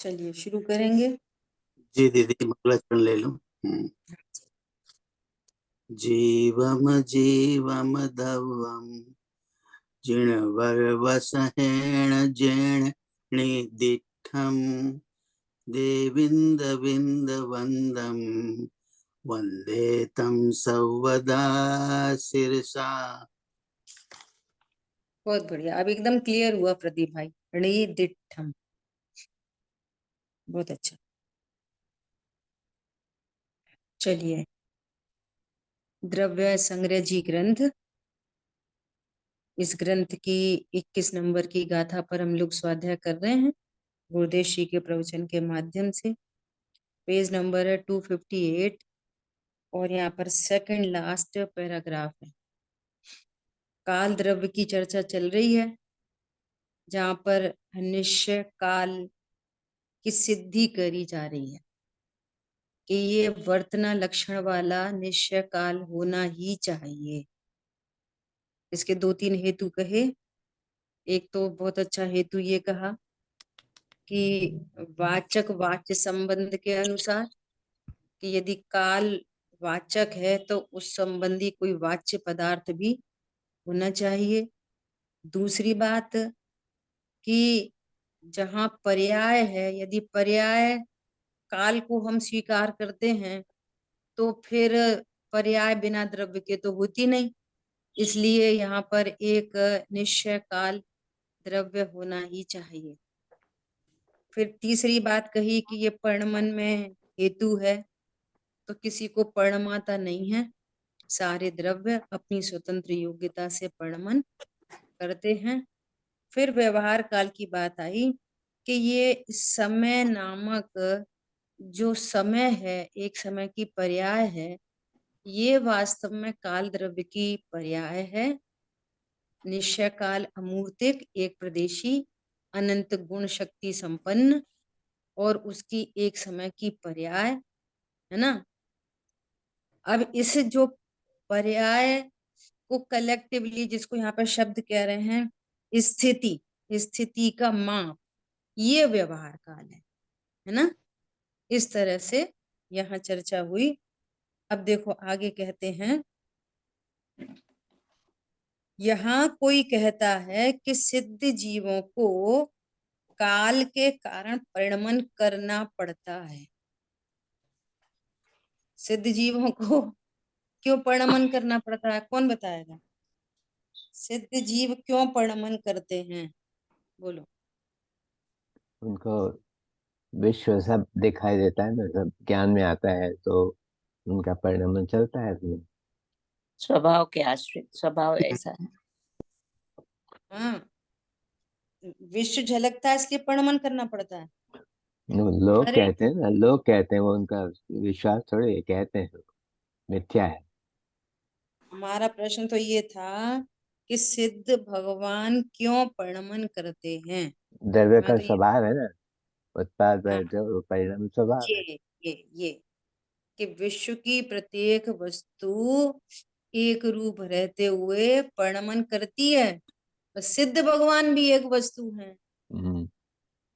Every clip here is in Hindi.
चलिए शुरू करेंगे। जी दीदी, मंगलाचरण ले लो। जीवम जीवम धवम जिणवरवसहेण जेण निदिठम देविंद विंद वंदम वंदे तम सवदा शिरसा। बहुत बढ़िया, अब एकदम क्लियर हुआ प्रदीप भाई। णी दिठम, बहुत अच्छा। चलिए, द्रव्य संग्रह जी ग्रंथ, इस ग्रंथ की 21 नंबर की गाथा पर हम लोग स्वाध्याय कर रहे हैं गुरुदेव जी के प्रवचन के माध्यम से। पेज नंबर है 258 और यहाँ पर सेकंड लास्ट पैराग्राफ है। काल द्रव्य की चर्चा चल रही है, जहां पर निश्चय काल की सिद्धि करी जा रही है कि ये वर्तना लक्षण वाला निश्चय काल होना ही चाहिए। इसके 2-3 हेतु कहे। एक तो बहुत अच्छा हेतु ये कहा कि वाचक वाच्य संबंध के अनुसार कि यदि काल वाचक है तो उस संबंधी कोई वाच्य पदार्थ भी होना चाहिए। दूसरी बात कि जहां पर्याय है, यदि पर्याय काल को हम स्वीकार करते हैं तो फिर पर्याय बिना द्रव्य के तो होती नहीं, इसलिए यहाँ पर एक निश्चय काल द्रव्य होना ही चाहिए। फिर तीसरी बात कही कि ये पर्णमन में हेतु है, तो किसी को पर्णमाता नहीं है, सारे द्रव्य अपनी स्वतंत्र योग्यता से पर्णमन करते हैं। फिर व्यवहार काल की बात आई कि ये समय नामक जो समय है, एक समय की पर्याय है, ये वास्तव में काल द्रव्य की पर्याय है। निश्चय काल अमूर्तिक, एक प्रदेशी, अनंत गुण शक्ति संपन्न और उसकी एक समय की पर्याय है ना। अब इस जो पर्याय को कलेक्टिवली, जिसको यहाँ पर शब्द कह रहे हैं स्थिति, स्थिति का माप, ये व्यवहार काल है ना। इस तरह से यहाँ चर्चा हुई। अब देखो आगे कहते हैं, यहाँ कोई कहता है कि सिद्ध जीवों को काल के कारण परिणमन करना पड़ता है। सिद्ध जीवों को क्यों परिणमन करना पड़ता है, कौन बताएगा? सिद्ध जीव क्यों परिणमन करते हैं, बोलो। उनको विश्व सब दिखाई देता है ना, सब ज्ञान में आता है, तो उनका परिणाम चलता है उसमें। स्वभाव के आश्रित, स्वभाव ऐसा है। हाँ, विश्व झलकता है इसलिए परिणमन करना पड़ता है। लोग अरे कहते हैं ना, लोग कहते हैं, वो उनका विश्वास थोड़े, ये कहते हैं, मिथ्या है। हमारा प्रश्न तो ये था कि सिद्ध भगवान क्यों परिणमन करते हैं। द्रव्य मैं का तो ये, स्वभाव है ना, उत्पाद हाँ, जो परिणाम स्वभाव है। ये कि विश्व की प्रत्येक वस्तु एक रूप रहते हुए परिणमन करती है, और सिद्ध भगवान भी एक वस्तु है, हम्म।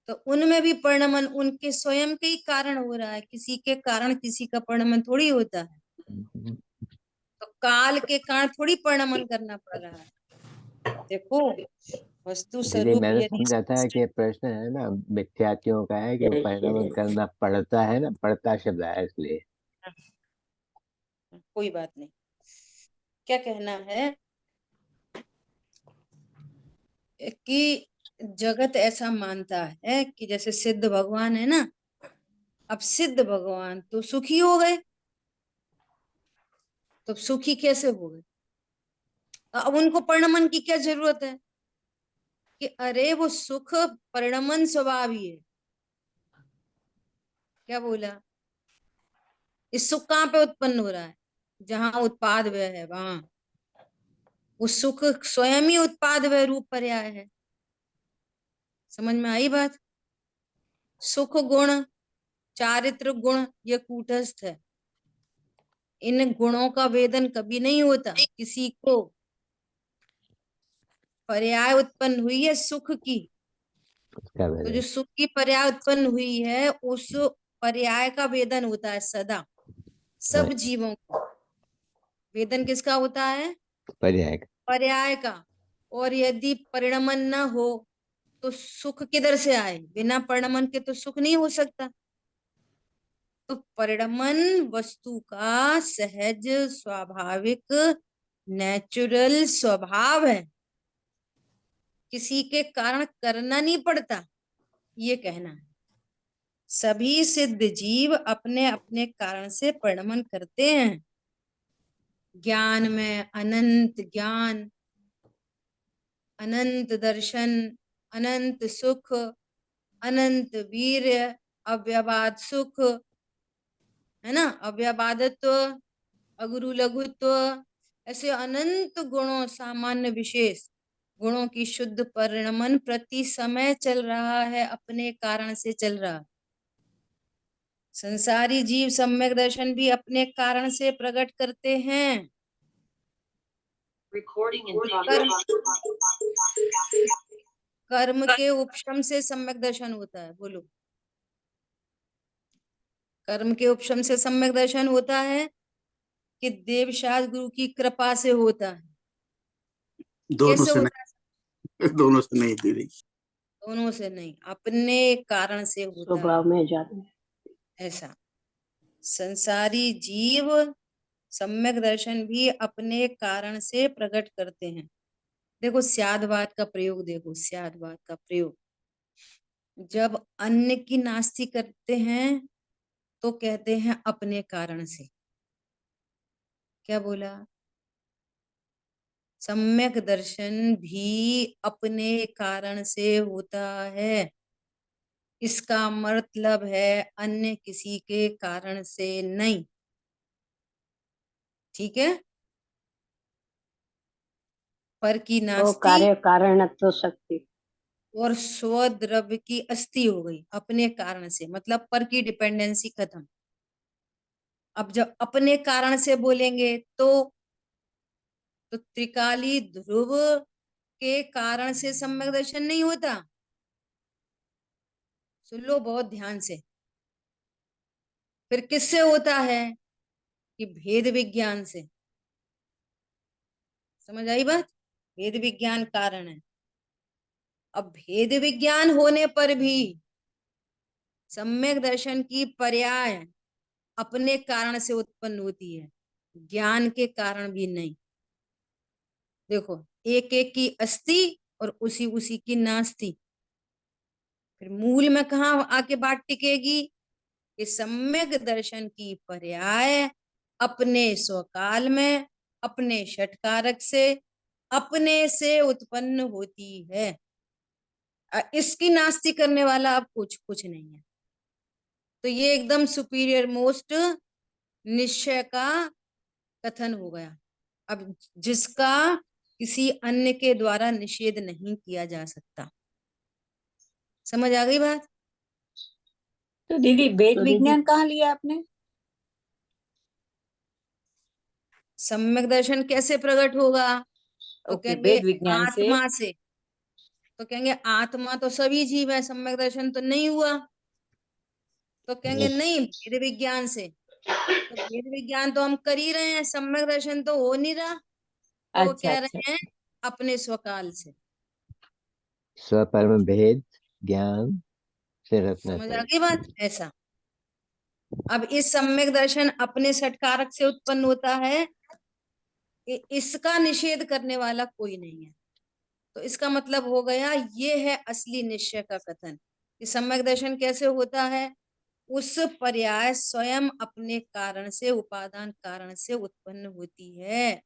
तो उनमें भी परिणमन उनके स्वयं के ही कारण हो रहा है। किसी के कारण किसी का परिणमन थोड़ी होता है। तो काल के कारण थोड़ी परिणमन करना पड़ रहा है। देखो, वस्तु दीदी, स्वरूप मैंने यदि, समझा था कि प्रश्न है ना मिथ्यात्वों का है, कि वो परिणाम करना पड़ता है ना, पड़ता शब्द है इसलिए। कोई बात नहीं, क्या कहना है कि जगत ऐसा मानता है कि जैसे सिद्ध भगवान है ना, अब सिद्ध भगवान तो सुखी हो गए, तो सुखी कैसे हो गए? अब उनको परिणमन की क्या जरूरत है कि अरे वो सुख परिणमन स्वभाव ही है। क्या बोला? इस सुख कहाँ पे उत्पन्न हो रहा है? जहां उत्पाद व्यय है वहां। वो सुख स्वयं ही उत्पाद व्यय रूप पर्याय है। समझ में आई बात? सुख गुण, चारित्र गुण, ये कूटस्थ है। इन गुणों का वेदन कभी नहीं होता किसी को। पर्याय उत्पन्न हुई है सुख की, उसका तो जो वेदन। सुख की पर्याय उत्पन्न हुई है उस पर्याय का वेदन होता है सदा हाँ, सब जीवों को। वेदन किसका होता है? पर्याय का। पर्याय का। और यदि परिणमन न हो तो सुख किधर से आए? बिना परिणमन के तो सुख नहीं हो सकता। तो परिणमन वस्तु का सहज स्वाभाविक नेचुरल स्वभाव है, किसी के कारण करना नहीं पड़ता, ये कहना है। सभी सिद्ध जीव अपने अपने कारण से परिणमन करते हैं। ज्ञान में अनंत ज्ञान, अनंत दर्शन, अनंत सुख, अनंत वीर्य, अव्यबाद सुख, है ना, अव्यबादत्व, अगुरु लघुत्व, ऐसे अनंत गुणों, सामान्य विशेष गुणों की शुद्ध परिणमन प्रति समय चल रहा है, अपने कारण से चल रहा है। संसारी जीव सम्यक दर्शन भी अपने कारण से प्रकट करते हैं। कर्म कर्म के उपशम से सम्यक दर्शन होता है। बोलो, कर्म के उपशम से सम्यक दर्शन होता है कि देवशास्त्र गुरु की कृपा से होता है? दोनों कैसे से होता है? नहीं, दोनों से नहीं दीदी। दोनों से नहीं, अपने कारण से होता है। स्वभाव में जाते हैं। ऐसा संसारी जीव सम्यक दर्शन भी अपने कारण से प्रकट करते हैं। देखो स्यादवाद का प्रयोग, देखो स्यादवाद का प्रयोग। जब अन्न की नास्ति करते हैं तो कहते हैं अपने कारण से। क्या बोला? सम्यक दर्शन भी अपने कारण से होता है, इसका मतलब है अन्य किसी के कारण से नहीं। ठीक है? पर की तो नास्ति कार्य कारणत्व शक्ति। और स्वद्रव्य की अस्थि हो गई अपने कारण से, मतलब पर की डिपेंडेंसी खत्म। अब जब अपने कारण से बोलेंगे तो त्रिकाली ध्रुव के कारण से सम्यक दर्शन नहीं होता। सुन लो बहुत ध्यान से। फिर किससे होता है? कि भेद विज्ञान से। समझ आई बात? भेद विज्ञान कारण है। अब भेद विज्ञान होने पर भी सम्यक दर्शन की पर्याय अपने कारण से उत्पन्न होती है, ज्ञान के कारण भी नहीं। देखो एक एक की अस्थि और उसी उसी की नास्ति। फिर मूल में कहा आके बात टिकेगी कि सम्यक दर्शन की पर्याय अपने स्वकाल में अपने षटकारक से अपने से उत्पन्न होती है। इसकी नास्ति करने वाला अब कुछ कुछ नहीं है। तो ये एकदम सुपीरियर मोस्ट निश्चय का कथन हो गया, अब जिसका किसी अन्य के द्वारा निषेध नहीं किया जा सकता। समझ आ गई बात? तो दीदी वेद तो दीदी विज्ञान कहाँ लिया आपने? सम्यक दर्शन कैसे प्रकट होगा? तो ओके, कहेंगे वेद विज्ञान से। आत्मा से। तो कहेंगे आत्मा तो सभी जीव है, सम्यक दर्शन तो नहीं हुआ। तो कहेंगे नहीं, भेद विज्ञान से। तो भेद विज्ञान तो हम कर ही रहे हैं, सम्यक दर्शन तो हो नहीं रहा। तो वो अच्छा कह अच्छा। रहे हैं अपने स्वकाल से। स्वपरम भेद ज्ञान से रत्न समझ आ तल। गई बात? ऐसा अब इस सम्यक दर्शन अपने षटकारक से उत्पन्न होता है, इसका निषेध करने वाला कोई नहीं है। तो इसका मतलब हो गया ये है असली निश्चय का कथन कि सम्यक दर्शन कैसे होता है? उस पर्याय स्वयं अपने कारण से, उपादान कारण से उत्पन्न होती है,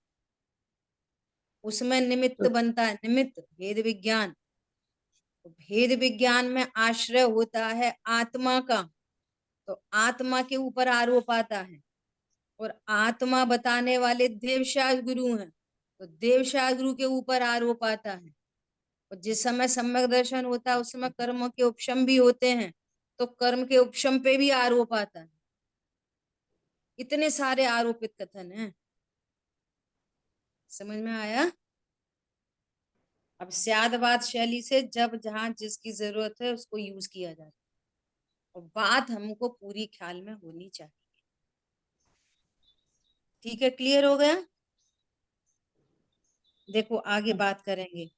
उसमें निमित्त तो बनता है, निमित्त भेद विज्ञान। तो भेद विज्ञान में आश्रय होता है आत्मा का, तो आत्मा के ऊपर आरोप आता है। और आत्मा बताने वाले देवशास्त्र गुरु हैं, तो देवशास्त्र गुरु के ऊपर आरोप आता है। और जिस समय सम्यक दर्शन होता है उस समय कर्म के उपशम भी होते हैं, तो कर्म के उपशम पे भी आरोप आता है। इतने सारे आरोपित कथन हैं। समझ में आया? अब स्यादवाद शैली से जब जहां जिसकी जरूरत है उसको यूज किया जाता है, और बात हमको पूरी ख्याल में होनी चाहिए। ठीक है, क्लियर हो गया? देखो आगे बात करेंगे।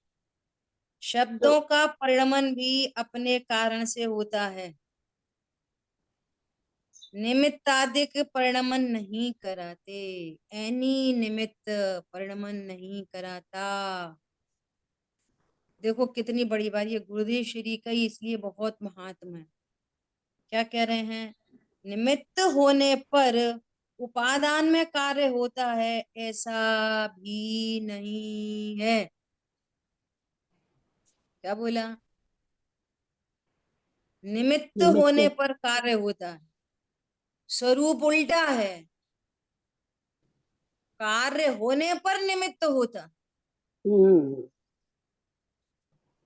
शब्दों का परिणमन भी अपने कारण से होता है, निमित्तादिक परिणमन नहीं कराते। एनी निमित्त परिणमन नहीं कराता। देखो कितनी बड़ी बात, ये गुरुदेव श्री का ही इसलिए बहुत महात्म है। क्या कह रहे हैं? निमित्त होने पर उपादान में कार्य होता है, ऐसा भी नहीं है। क्या बोला? निमित्त होने निमित्त पर कार्य होता है, स्वरूप उल्टा है। कार्य होने पर निमित्त होता। हम्म,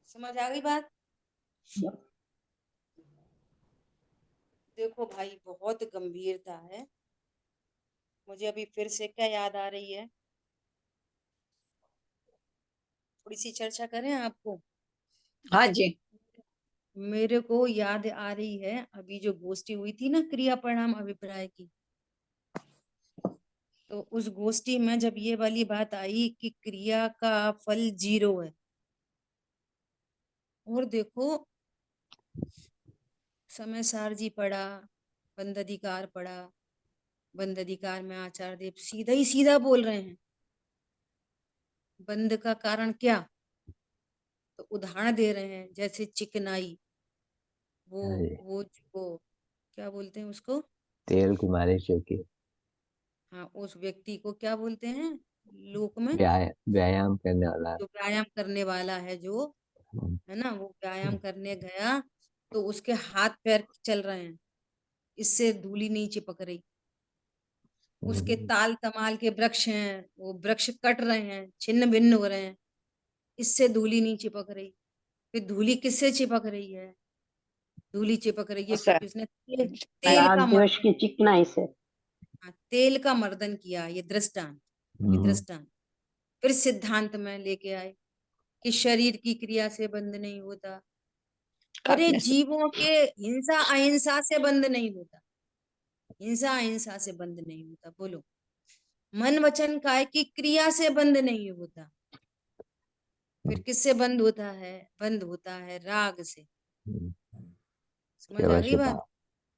समझ आ गई बात? देखो भाई बहुत गंभीरता है। मुझे अभी फिर से क्या याद आ रही है, थोड़ी सी चर्चा करें आपको। हाँ जी। मेरे को याद आ रही है अभी जो गोष्ठी हुई थी ना क्रिया परिणाम अभिप्राय की, तो उस गोष्ठी में जब ये वाली बात आई कि क्रिया का फल 0 है, और देखो समय सार जी पढ़ा, बंद अधिकार पढ़ा, बंद अधिकार में आचार्य देव सीधा ही सीधा बोल रहे हैं बंद का कारण क्या, तो उदाहरण दे रहे हैं जैसे चिकनाई, वो हाँ जी, वो जो क्या बोलते हैं उसको, तेल की मालिश जो की हाँ उस व्यक्ति को क्या बोलते हैं लोक में? व्यायाम करने वाला। जो व्यायाम करने वाला है, जो हम्म, है ना, वो व्यायाम करने गया तो उसके हाथ पैर चल रहे हैं, इससे धूली नहीं चिपक रही। उसके हम्म, ताल तमाल के वृक्ष हैं, वो वृक्ष कट रहे हैं, छिन्न भिन्न हो रहे हैं, इससे धूली नहीं चिपक रही। फिर धूली किससे चिपक रही है? धूली चिपक रही है सर, क्योंकि उसने तेल राग का द्वेष मर्दन, की चिकनाई से। हाँ, तेल का मर्दन किया। ये दृष्टांत, ये हम्म, दृष्टांत। फिर सिद्धांत में लेके आए कि शरीर की क्रिया से बंध नहीं होता। अरे काटने से। जीवों के हिंसा अहिंसा से बंध नहीं होता, हिंसा अहिंसा से बंध नहीं होता। बोलो, मन वचन काय की क्रिया से बंध नहीं होता। फिर किससे बंद होता है? बंद होता है राग से। हम्म, समझ आ केवल गई बात? शुभाव,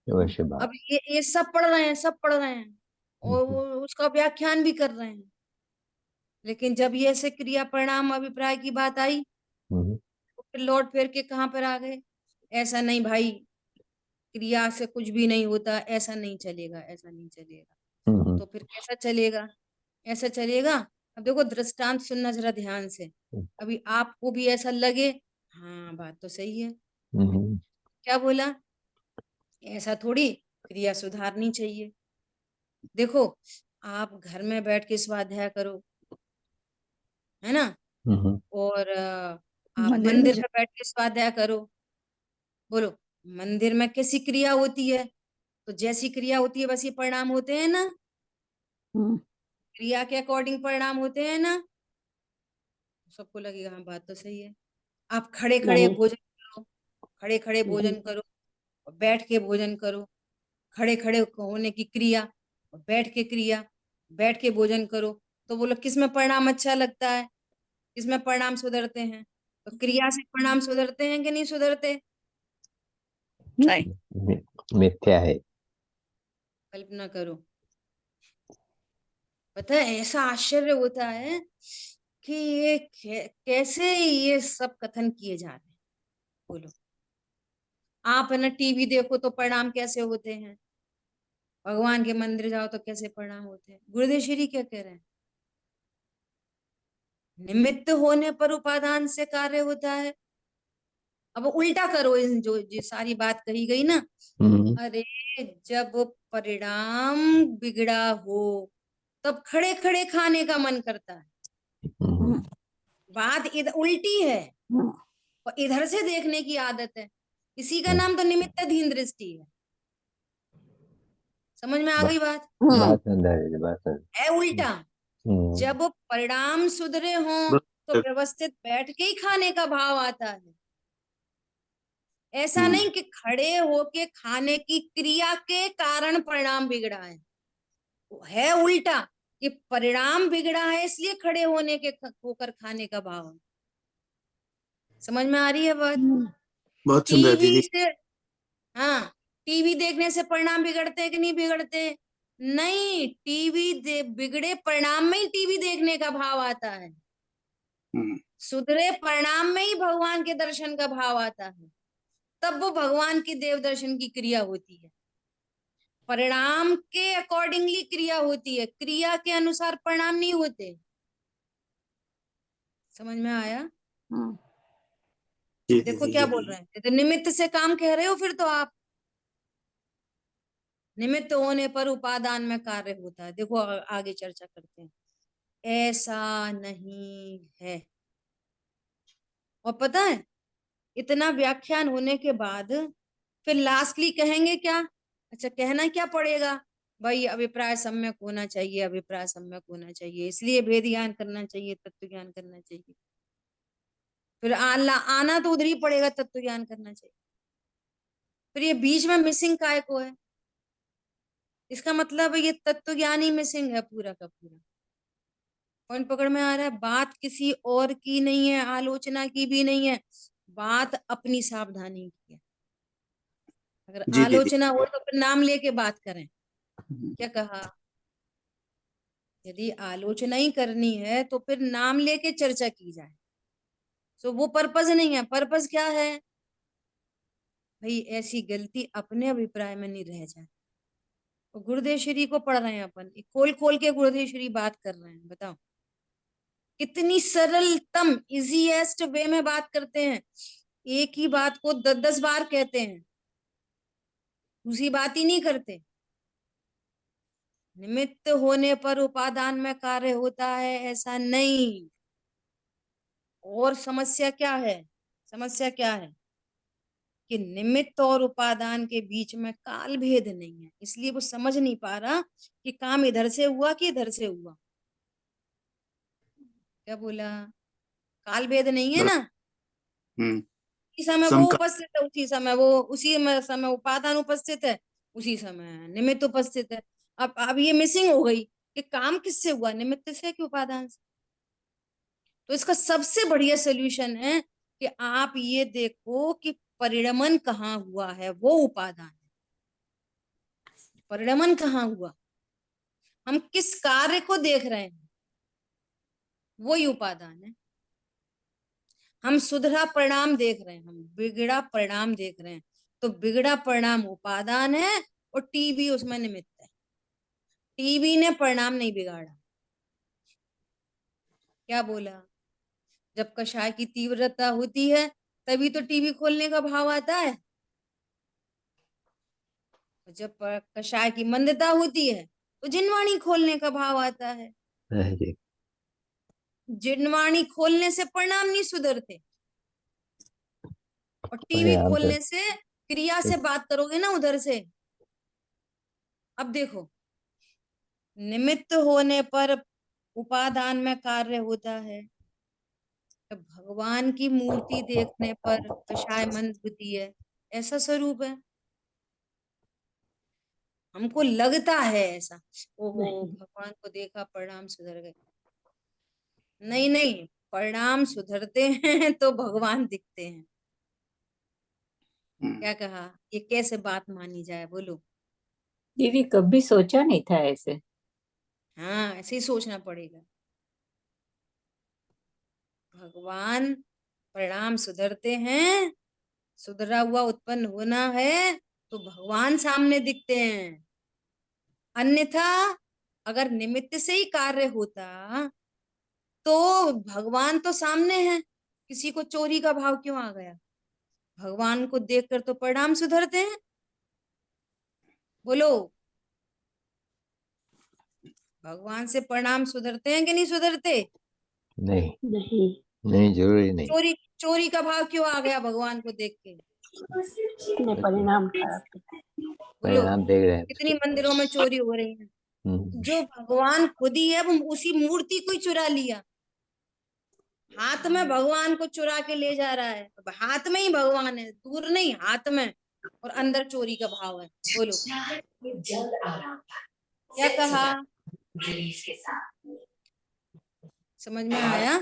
केवल शुभाव। अब ये सब पढ़ रहे हैं, सब पढ़ रहे हैं, और हम्म, वो उसका व्याख्यान भी कर रहे हैं, लेकिन जब ये ऐसे क्रिया परिणाम अभिप्राय की बात आई हम्म, तो फिर लौट फिर के कहाँ पर आ गए? ऐसा नहीं भाई, क्रिया से कुछ भी नहीं होता, ऐसा नहीं चलेगा, ऐसा नहीं चलेगा। हम्म, तो फिर कैसा चलेगा? ऐसा चलेगा। अब देखो दृष्टांत सुनना जरा ध्यान से, अभी आपको भी ऐसा लगे हाँ बात तो सही है। हम्म, क्या बोला? ऐसा थोड़ी, क्रिया सुधारनी चाहिए। देखो आप घर में बैठ के स्वाध्याय करो, है ना, हम्म, और आप मंदिर में मंदिर में बैठ के स्वाध्याय करो। बोलो, मंदिर में कैसी क्रिया होती है? तो जैसी क्रिया होती है वैसे परिणाम होते हैं ना, हम्म, क्रिया के अकॉर्डिंग परिणाम होते हैं ना। सबको लगेगा हाँ बात तो सही है। आप खड़े खड़े नहीं। भोजन करो, खड़े खड़े नहीं। भोजन करो, और बैठ के भोजन करो। खड़े खड़े होने की क्रिया और बैठ के क्रिया, बैठ के भोजन करो, तो बोलो किसमें परिणाम अच्छा लगता है, किसमें परिणाम सुधरते हैं? तो क्रिया से परिणाम सुधरते हैं कि नहीं सुधरते? नहीं। मिथ्या है। कल्पना करो। पता है ऐसा आश्चर्य होता है कि ये कैसे ये सब कथन किए जा रहे हैं। बोलो, आप है ना टीवी देखो तो परिणाम कैसे होते हैं, भगवान के मंदिर जाओ तो कैसे परिणाम होते हैं। गुरुदेव श्री क्या कह रहे हैं? निमित्त होने पर उपादान से कार्य होता है। अब उल्टा करो, इन जो सारी बात कही गई ना, हम्म, अरे जब परिणाम बिगड़ा हो तब खड़े खड़े खाने का मन करता है। हम्म, बात इधर उल्टी है, हम्म, और इधर से देखने की आदत है। इसी का हम्म, नाम तो निमित्ताधीन दृष्टि है। समझ में आ बा- गई बात? हम्म, बात अंदर है, बात अंदर। है उल्टा। हम्म, जब परिणाम सुधरे हों तो व्यवस्थित बैठ के ही खाने का भाव आता है। ऐसा नहीं कि खड़े होके खाने की क्रिया के कारण परिणाम बिगड़ा है उल्टा कि परिणाम बिगड़ा है इसलिए खड़े होने के होकर खाने का भाव है। समझ में आ रही है बात? बहुत सुंदर टीवी दीदी। से, हाँ, टीवी देखने से परिणाम बिगड़ते हैं कि नहीं बिगड़ते? नहीं, टीवी बिगड़े परिणाम में ही टीवी देखने का भाव आता है। सुधरे परिणाम में ही भगवान के दर्शन का भाव आता है, तब वो भगवान की देव दर्शन की क्रिया होती है। परिणाम के अकॉर्डिंगली क्रिया होती है, क्रिया के अनुसार परिणाम नहीं होते। समझ में आया? जी देखो दीदी, क्या जी बोल दीदी। रहे हैं, तो निमित्त से काम कह रहे हो फिर तो आप। निमित्त होने पर उपादान में कार्य होता है। देखो आगे चर्चा करते हैं। ऐसा नहीं है। और पता है, इतना व्याख्यान होने के बाद फिर लास्टली कहेंगे क्या? अच्छा, कहना क्या पड़ेगा? भाई अभिप्राय सम्यक होना चाहिए, अभिप्राय सम्यक होना चाहिए, इसलिए भेद ज्ञान करना चाहिए, तत्व ज्ञान करना चाहिए। फिर आना तो उधर ही पड़ेगा, तत्व ज्ञान करना चाहिए। फिर ये बीच में मिसिंग काय को है? इसका मतलब ये तत्व ज्ञान ही मिसिंग है पूरा का पूरा। पॉइंट पकड़ में आ रहा है? बात किसी और की नहीं है, आलोचना की भी नहीं है, बात अपनी सावधानी की है। अगर जी दीदी। आलोचना हो तो फिर नाम लेके बात करें। क्या कहा? यदि आलोचना ही करनी है तो फिर नाम लेके चर्चा की जाए। सो वो पर्पज नहीं है। पर्पज क्या है? भाई ऐसी गलती अपने अभिप्राय में नहीं रह जाए। तो गुरुदेव श्री को पढ़ रहे हैं अपन, खोल खोल के गुरुदेव श्री बात कर रहे हैं। बताओ कितनी सरलतम इजीएस्ट वे में बात करते हैं। एक ही बात को 10-10 बार कहते हैं, दूसरी बात ही नहीं करते। निमित्त होने पर उपादान में कार्य होता है, ऐसा नहीं। और समस्या क्या है? समस्या क्या है कि निमित्त और उपादान के बीच में काल भेद नहीं है, इसलिए वो समझ नहीं पा रहा कि काम इधर से हुआ कि इधर से हुआ। क्या बोला? काल भेद नहीं है ना। उसी समय वो समका। उपस्थित है, उसी समय वो, उसी समय उपादान उपस्थित है, उसी समय निमित्त उपस्थित है। अब ये मिसिंग हो गई कि काम किससे हुआ, निमित्त से कि उपादान से? तो इसका सबसे बढ़िया सोल्यूशन है कि आप ये देखो कि परिणमन कहाँ हुआ है, वो उपादान है। परिणमन कहाँ हुआ, हम किस कार्य को देख रहे हैं, वो ही उपादान है। हम सुधरा परिणाम देख रहे हैं, हम बिगड़ा परिणाम देख रहे हैं, तो बिगड़ा परिणाम उपादान है और टीवी उसमें निमित्त है। टीवी ने परिणाम नहीं बिगाड़ा। क्या बोला? जब कषाय की तीव्रता होती है तभी तो टीवी खोलने का भाव आता है। जब कषाय की मंदता होती है तो जिनवाणी खोलने का भाव आता है। जी। जिनवाणी खोलने से परिणाम नहीं सुधरते, और टीवी परिणाम तो खोलने से क्रिया से बात करोगे ना उधर से। अब देखो, निमित्त होने पर उपादान में कार्य होता है, तो भगवान की मूर्ति देखने पर कषाय मंद होती है, ऐसा स्वरूप है। हमको लगता है ऐसा, ओहो नहीं। भगवान को देखा परिणाम सुधर गए। नहीं नहीं, परिणाम सुधरते हैं तो भगवान दिखते हैं। क्या कहा? ये कैसे बात मानी जाए, बोलो? दीदी कभी सोचा नहीं था ऐसे। हाँ, ऐसे ही सोचना पड़ेगा। भगवान परिणाम सुधरते हैं, सुधरा हुआ उत्पन्न होना है तो भगवान सामने दिखते हैं। अन्यथा अगर निमित्त से ही कार्य होता तो भगवान तो सामने है, किसी को चोरी का भाव क्यों आ गया? भगवान को देखकर तो परिणाम सुधरते हैं। बोलो, भगवान से परिणाम सुधरते हैं कि नहीं सुधरते? नहीं, नहीं। नहीं जरूरी नहीं। चोरी चोरी का भाव क्यों आ गया भगवान को देख के? अपने परिणाम खराब करते हैं। बोलो, परिणाम देख रहे हैं कितनी उसके। मंदिरों में चोरी हो रही है? जो भगवान खुद ही है, वो उसी मूर्ति को ही चुरा लिया। हाथ में भगवान को चुरा के ले जा रहा है, अब हाथ में ही भगवान है, दूर नहीं, हाथ में, और अंदर चोरी का भाव है। बोलो क्या कहा, समझ में आया?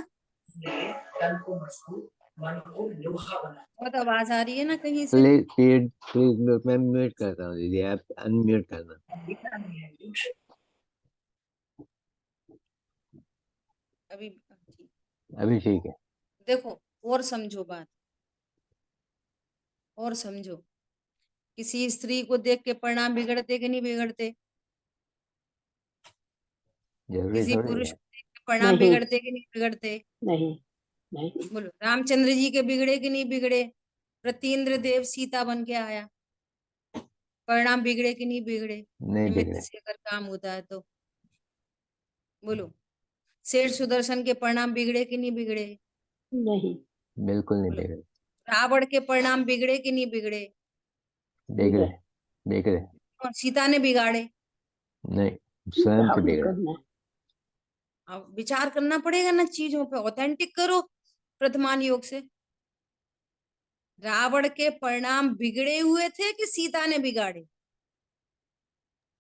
बहुत आवाज आ रही है ना कहीं से? प्लीज प्लीज मैं म्यूट करता हूँ दीदी, आप अनम्यूट करना। अभी ठीक। अभी ठीक है। देखो और समझो बात, और समझो, किसी स्त्री को देख के परिणाम बिगड़ते कि नहीं बिगड़ते? जरूरी किसी थोड़ी पुरुष है। को देख के परिणाम नहीं बिगड़ते कि नहीं बिगड़ते? नहीं नहीं बोलो, रामचंद्र जी के बिगड़े कि नहीं बिगड़े? प्रतीन्द्र देव सीता बन के आया, परिणाम बिगड़े कि नहीं बिगड़े? नहीं निमित्त बिगड़े। से अगर काम होता है तो। बोलो, शेर सुदर्शन के परिणाम बिगड़े कि नहीं बिगड़े? नहीं बिल्कुल नहीं बोलो, बिगड़े। रावण के परिणाम बिगड़े कि नहीं बिगड़े? बिगड़े बिगड़े। और सीता ने बिगाड़े? नहीं, स्वयं के बिगड़े। करना अब विचार करना पड़ेगा ना चीजों पे, ऑथेंटिक करो प्रथमान योग से। रावण के परिणाम बिगड़े हुए थे कि सीता ने बिगाड़े?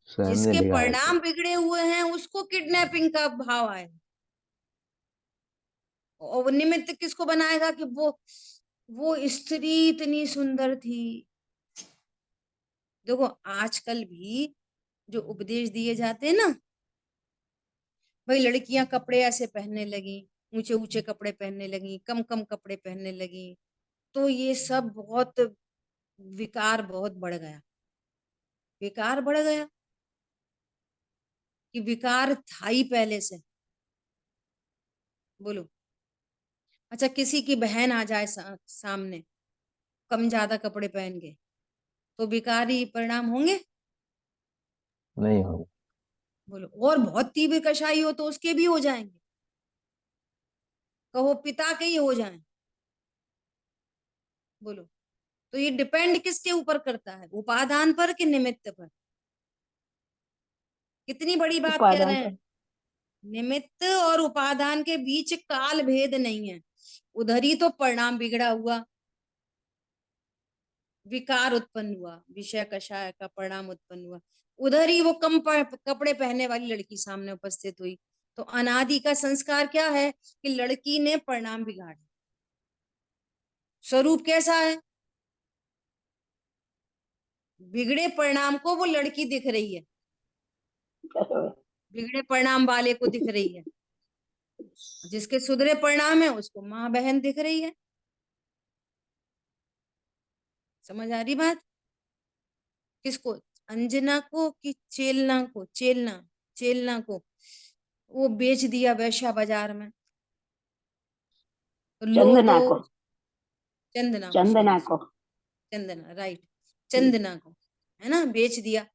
स्वयं ने जिसके बिगाड़े थे। परिणाम बिगड़े हुए हैं उसको किडनैपिंग का भाव आए, और निमित्त किसको बनाएगा कि वो स्त्री इतनी सुंदर थी। देखो आजकल भी जो उपदेश दिए जाते हैं ना, भाई लड़कियां कपड़े ऐसे पहनने लगी, ऊंचे ऊंचे कपड़े पहनने लगी, कम कम कपड़े पहनने लगी, तो ये सब बहुत विकार बहुत बढ़ गया। विकार बढ़ गया कि विकार था ही पहले से? बोलो, अच्छा किसी की बहन आ जाए सामने कम ज्यादा कपड़े पहन के, तो विकारी परिणाम होंगे? नहीं होंगे। बोलो, और बहुत तीव्र कषाई हो तो उसके भी हो जाएंगे, कहो पिता के ही हो जाएं। बोलो, तो ये डिपेंड किसके ऊपर करता है, उपादान पर कि निमित्त पर? कितनी बड़ी बात कह उपादान रहे हैं, पर निमित्त और उपादान के बीच काल भेद नहीं है, उधर ही तो परिणाम बिगड़ा हुआ, विकार उत्पन्न हुआ, विषय कषाय का परिणाम उत्पन्न हुआ, उधर ही वो कपड़े पहनने वाली लड़की सामने उपस्थित हुई। तो अनादि का संस्कार क्या है कि लड़की ने परिणाम बिगाड़े। स्वरूप कैसा है, बिगड़े परिणाम को वो लड़की दिख रही है, बिगड़े परिणाम वाले को दिख रही है, जिसके सुधरे परिणाम है उसको माँ बहन दिख रही है। समझ आ रही बात? किसको, अंजना को कि चेलना को? चेलना को वो बेच दिया वैश्या बाजार में, तो लो चंदना दो। को चंदना को, चंदना को चंदना राइट, चंदना को है ना, बेच दिया।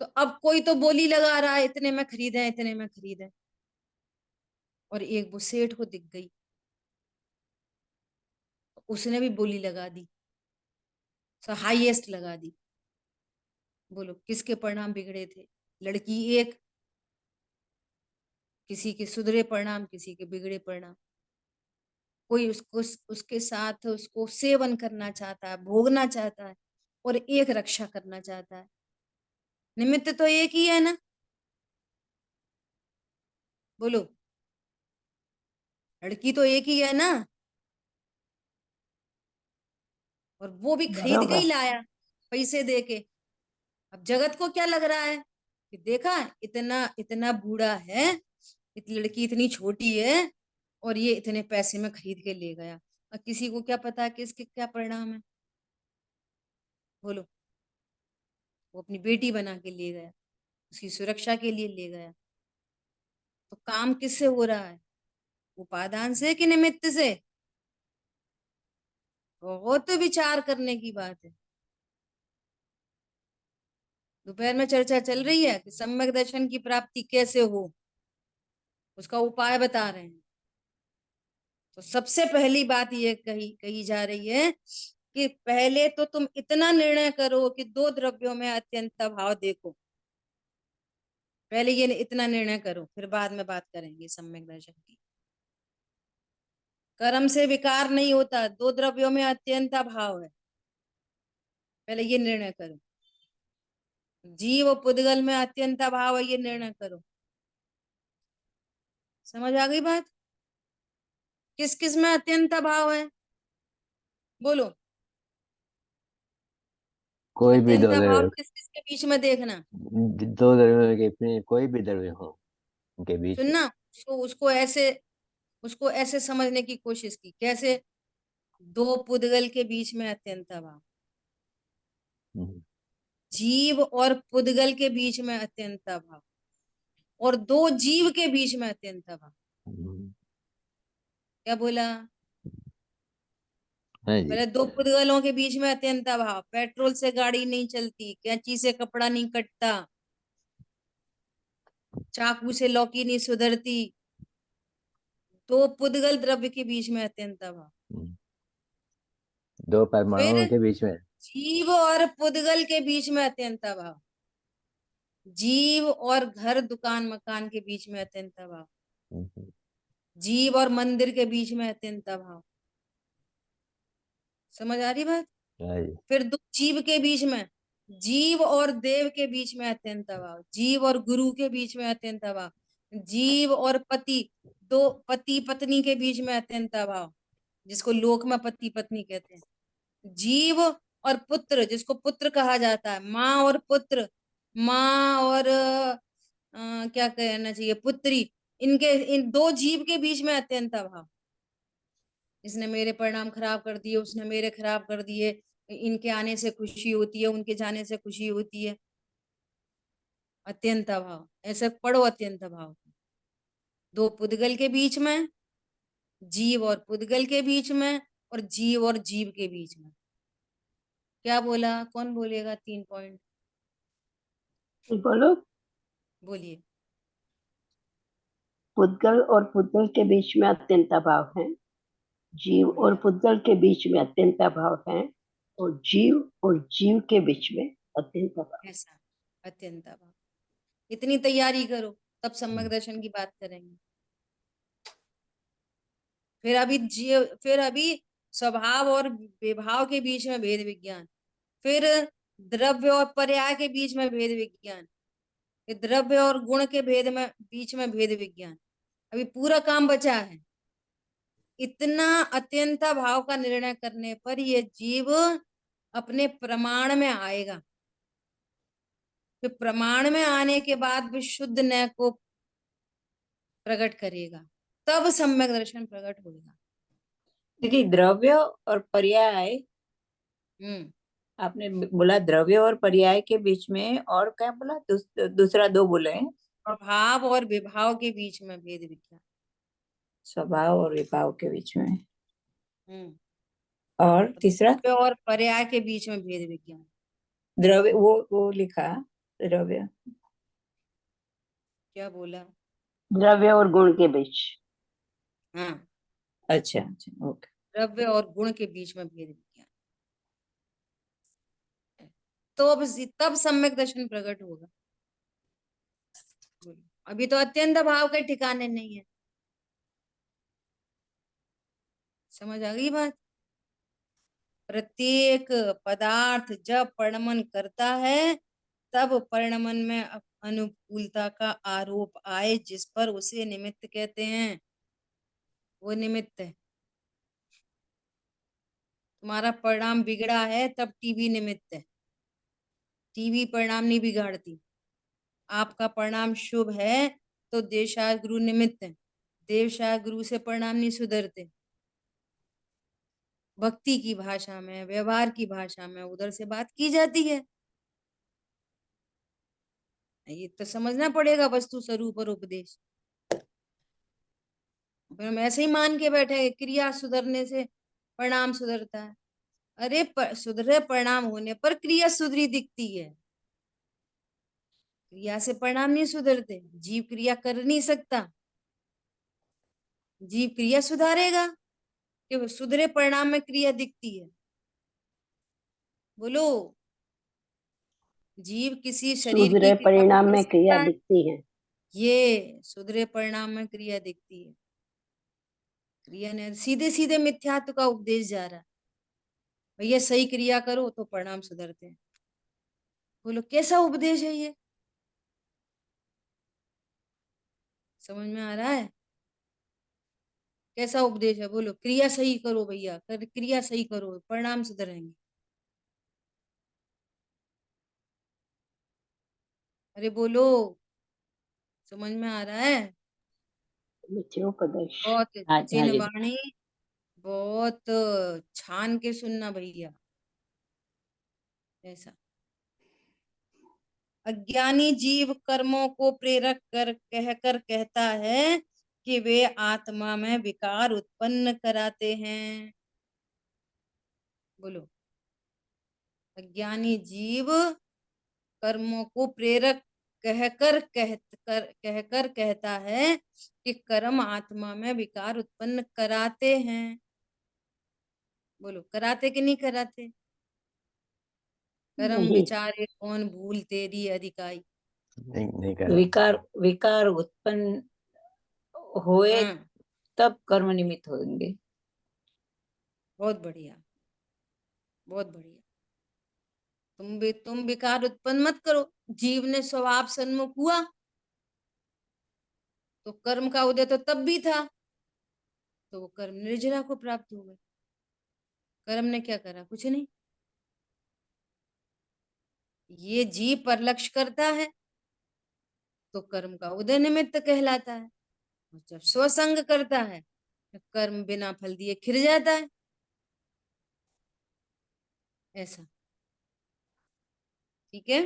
तो अब कोई तो बोली लगा रहा है इतने में खरीदे, इतने में खरीदे, और एक वो सेठ को दिख गई, उसने भी बोली लगा दी, तो हाईएस्ट लगा दी। बोलो किसके परिणाम बिगड़े थे? लड़की एक, किसी के सुधरे परिणाम, किसी के बिगड़े परिणाम। कोई उसको उसके साथ उसको सेवन करना चाहता है, भोगना चाहता है, और एक रक्षा करना चाहता है। निमित्त तो एक ही है ना? बोलो, लड़की तो एक ही है ना, और वो भी खरीद के बरोबर ही लाया पैसे दे के। अब जगत को क्या लग रहा है कि देखा इतना इतना बूढ़ा है, लड़की इतनी छोटी है, और ये इतने पैसे में खरीद के ले गया। और किसी को क्या पता कि इसके क्या परिणाम है? बोलो, वो अपनी बेटी बना के ले गया, उसकी सुरक्षा के लिए ले गया। तो काम किससे हो रहा है, उपादान से कि निमित्त से? बहुत विचार करने की बात है। दोपहर में चर्चा चल रही है कि सम्यक दर्शन की प्राप्ति कैसे हो, उसका उपाय बता रहे हैं। तो सबसे पहली बात ये कही जा रही है कि पहले तो तुम इतना निर्णय करो कि दो द्रव्यों में अत्यंत भाव देखो। पहले ये इतना निर्णय करो, फिर बाद में बात करेंगे सम्यक दर्शन की। कर्म से विकार नहीं होता, दो द्रव्यों में अत्यंत भाव है, पहले ये निर्णय करो। जीव और पुद्गल में अत्यंत भाव है, ये निर्णय करो। समझ आ गई बात? किस किस में अत्यंत भाव है, बोलो। कोई भी अत्यंत दो भाव द्रव्य, किस किस के बीच में देखना, दो द्रव्यों के बीच, कोई भी द्रव्य हो उनके बीच में। सुनना। उसको ऐसे समझने की कोशिश की, कैसे? दो पुद्गल के बीच में अत्यंत भाव, हम्म, जीव और पुद्गल के बीच में अत्यंत भाव, और दो जीव के बीच में अत्यंत भाव। हम्म, क्या बोला? हाँ जी। पहले दो पुद्गलों के बीच में अत्यंत भाव, पेट्रोल से गाड़ी नहीं चलती, कैंची से कपड़ा नहीं कटता, चाकू से लौकी नहीं सुधरती। दो पुद्गल द्रव्य के बीच में अत्यंत भाव। हम्म, दो फिर परमाणुओं के बीच में। जीव और पुद्गल के बीच में अत्यंत भाव, जीव और घर दुकान मकान के बीच में अत्यंत भाव, हम्म, जीव और मंदिर के बीच में अत्यंत भाव। समझ आ रही बात? हाँ जी। फिर दो जीव के बीच में, जीव और देव के बीच में अत्यंत भाव, जीव और गुरु के बीच में अत्यंत भाव, जीव और पति, दो पति पत्नी के बीच में अत्यंत भाव, जिसको लोक में पति पत्नी कहते हैं, जीव और पुत्र, जिसको पुत्र कहा जाता है, माँ और पुत्र, माँ और क्या कहना चाहिए, पुत्री, इन दो जीव के बीच में अत्यंत भाव। इसने मेरे परिणाम खराब कर दिए, उसने मेरे खराब कर दिए, इनके आने से खुशी होती है, उनके जाने से खुशी होती है। अत्यंत भाव, ऐसे पढ़ो अत्यंत भाव। दो पुद्गल के बीच में, जीव और पुद्गल के बीच में, और जीव और जीव के बीच में। क्या बोला? कौन बोलेगा? 3 पॉइंट बोलो। बोलिए। पुद्गल और पुद्गल के बीच में अत्यंत भाव है, जीव और बढ़िया, पुद्गल के बीच में अत्यंत भाव है, और जीव के बीच में अत्यंत भाव। ऐसा अत्यंत भाव। इतनी तैयारी करो, तब सम्यक दर्शन की बात करेंगे। फिर अभी स्वभाव और विभाव के बीच में भेद विज्ञान, फिर द्रव्य और पर्याय के बीच में भेद विज्ञान, फिर द्रव्य और गुण के भेद में बीच में भेद विज्ञान। अभी पूरा काम बचा है। इतना अत्यंत भाव का निर्णय करने पर ये जीव अपने प्रमाण में आएगा। फिर प्रमाण में आने के बाद विशुद्ध न्याय को प्रकट करेगा, तब सम्यक दर्शन प्रकट होगा। दीदी, द्रव्य और पर्याय, हम्म आपने बोला द्रव्य और पर्याय के बीच में, और क्या बोला? दूसरा दो बोले हैं। प्रभाव और विभाव के बीच में भेद विज्ञान। स्वभाव और विभाव के बीच में, हम्म और तीसरा द्रव्य और पर्याय के बीच में भेद विज्ञान। द्रव्य, वो लिखा द्रव्य। क्या बोला? द्रव्य और गुण के बीच। हाँ, अच्छा अच्छा, ओके। द्रव्य और गुण के बीच में भेद विज्ञान। तो तब सम्यक दर्शन प्रकट होगा। बोलो। अभी तो अत्यंत भाव के ठिकाने नहीं है। समझ आ गई बात? प्रत्येक पदार्थ जब परिणमन करता है, तब परिणमन में अनुकूलता का आरोप आए, जिस पर उसे निमित्त कहते हैं। वो निमित्त है। तुम्हारा परिणाम बिगड़ा है, तब टीवी निमित्त है। टीवी परिणाम नहीं बिगाड़ती। आपका परिणाम शुभ है, तो देवशाह गुरु निमित्त है। देवशाह गुरु से परिणाम नहीं सुधरते। भक्ति की भाषा में, व्यवहार की भाषा में उधर से बात की जाती है। ये तो समझना पड़ेगा, वस्तु स्वरूप और उपदेश। फिर हम ऐसे ही मान के बैठे हैं, क्रिया सुधरने से परिणाम सुधरता है। अरे सुधरे परिणाम होने पर क्रिया सुधरी दिखती है। क्रिया से परिणाम नहीं सुधरते। जीव क्रिया कर नहीं सकता, जीव क्रिया सुधारेगा कि वो सुधरे परिणाम में क्रिया दिखती है। बोलो। जीव किसी शरीर की सुधरे क्रिया को परिणाम कर में सकता क्रिया है। दिखती है। ये सुधरे परिणाम में क्रिया दिखती है। क्रिया ने सीधे सीधे मिथ्यात्व का उपदेश जा रहा है। भैया सही क्रिया करो तो परिणाम सुधरते हैं। बोलो कैसा उपदेश है ये? समझ में आ रहा है? कैसा उपदेश है? बोलो क्रिया सही करो भैया, क्रिया सही करो परिणाम सुधरेंगे। अरे बोलो, समझ में आ रहा है? मिथ्योपदेश। बहुत हाँ जी, हाँ जी। चिन्हवाणी, बहुत छान के सुनना भैया। ऐसा अज्ञानी जीव कर्मों को प्रेरक कर कहकर कहता है कि वे आत्मा में विकार उत्पन्न कराते हैं। बोलो अज्ञानी जीव कर्मों को प्रेरक कहकर कहता है कि कर्म आत्मा में विकार उत्पन्न कराते हैं। बोलो कराते कि नहीं कराते? कर्म नहीं, विचारे कौन भूल तेरी अधिकाई। नहीं कर विकार विकार उत्पन्न होए हाँ तब कर्म निमित्त होंगे। बहुत बढ़िया, बहुत बढ़िया। तुम विकार उत्पन्न मत करो। जीव ने स्वभाव सन्मुख हुआ तो कर्म का उदय तो तब भी था, तो वो कर्म निर्जरा को प्राप्त हो गए। कर्म ने क्या करा? कुछ नहीं। ये जीव पर लक्ष्य करता है तो कर्म का उदय निमित्त कहलाता है, और जब स्वसंग करता है तो कर्म बिना फल दिए खिर जाता है। ऐसा ठीक है।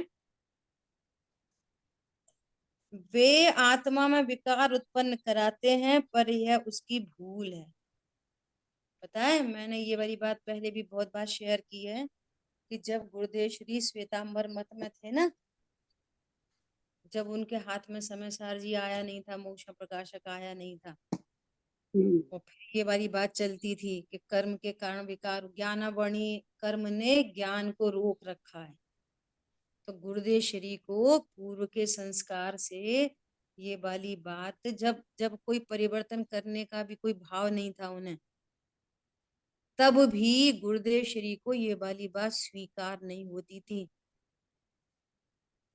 वे आत्मा में विकार उत्पन्न कराते हैं पर यह उसकी भूल है। पता है मैंने ये वाली बात पहले भी बहुत बार शेयर की है कि जब गुरुदेव श्री श्वेतांबर मत में थे ना, जब उनके हाथ में समय सार जी आया नहीं था, मोक्ष प्रकाशक आया नहीं था, और फिर ये वाली बात चलती थी कि कर्म के कारण विकार, ज्ञानावणी कर्म ने ज्ञान को रोक रखा है। तो गुरुदेव श्री को पूर्व के संस्कार से ये वाली बात, जब जब कोई परिवर्तन करने का भी कोई भाव नहीं था उन्हें, तब भी गुरुदेव श्री को ये वाली बात स्वीकार नहीं होती थी।